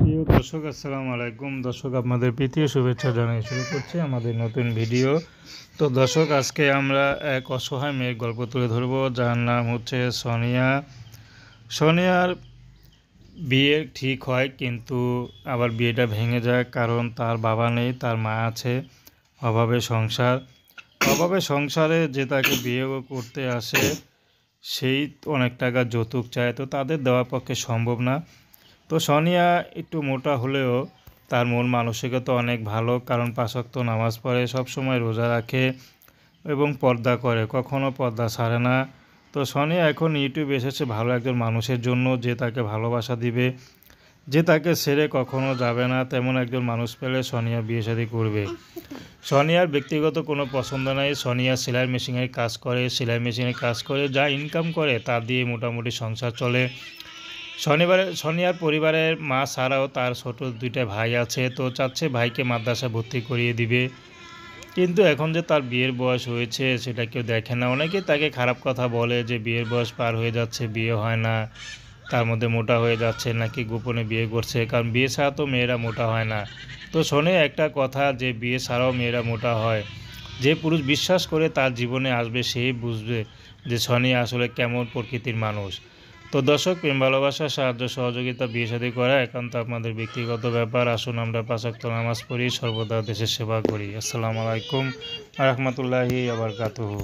প্রিয় দর্শক, আসসালামু আলাইকুম। দর্শক, আপনাদের প্রীতি ও শুভেচ্ছা জানিয়ে শুরু করছি আমাদের নতুন ভিডিও। তো দর্শক, আজকে আমরা এক অসহায় মেয়ের গল্প তুলে ধরব, যার নাম হচ্ছে সোনিয়া। সোনিয়ার বিয়ে ঠিক হয়, কিন্তু আবার বিয়েটা ভেঙে যায়, কারণ তার বাবা নেই, তার মা আছে। অভাবে সংসারে যে তাকে বিয়ে করতে আসে সেই অনেক টাকা যৌতুক চায়, তো তাদের দেওয়ার পক্ষে সম্ভব না। তো সোনিয়া একটু মোটা হলেও তার মন মানসিকতা অনেক ভালো, কারণ 5 ওয়াক্ত নামাজ পড়ে, সবসময় রোজা রাখে এবং পর্দা করে, কখনো পর্দা ছাড়ে না। তো সোনিয়া এখন ইউটিউবে এসেছে ভালো একজন মানুষের জন্য, যে তাকে ভালোবাসা দিবে, যে তাকে ছেড়ে কখনো যাবে না। তেমন একজন মানুষ পেলে সোনিয়া বিয়ে শাদী করবে। সোনিয়ার ব্যক্তিগত কোনো পছন্দ নাই। সোনিয়া সেলাই মেশিনের কাজ করে যা ইনকাম করে তা দিয়ে মোটামুটি সংসার চলে। সোনিয়ার পরিবারের মা ছাড়াও তার ছোট 2টা ভাই আছে, তো চাচ্ছে ভাইকে মাদ্রাসা ভর্তি করিয়ে দিবে। কিন্তু এখন যে তার বিয়ের বয়স হয়েছে সেটা কেউ দেখে না। অনেকে তাকে খারাপ কথা বলে যে বিয়ের বয়স পার হয়ে যাচ্ছে, বিয়ে হয় না, তার মধ্যে মোটা হয়ে যাচ্ছে, নাকি গোপনে বিয়ে করছে, কারণ বিয়ে ছাড়া তো মেয়েরা মোটা হয় না। তো শোনে একটা কথা, যে বিয়ে ছাড়াও মেয়েরা মোটা হয়। যে পুরুষ বিশ্বাস করে তার জীবনে আসবে সেই বুঝবে যে সোনিয়া আসলে কেমন প্রকৃতির মানুষ। তো দর্শক, প্রেম ভালোবাসা, সাহায্য সহযোগিতা, বিয়ে শাদী করা একান্ত আপনাদের ব্যক্তিগত ব্যাপার। আসুন আমরা 5 ওয়াক্ত নামাজ পড়ি, সর্বদা দেশের সেবা করি। আসসালামু আলাইকুম ওয়া রাহমাতুল্লাহি ওয়া বারাকাতুহু।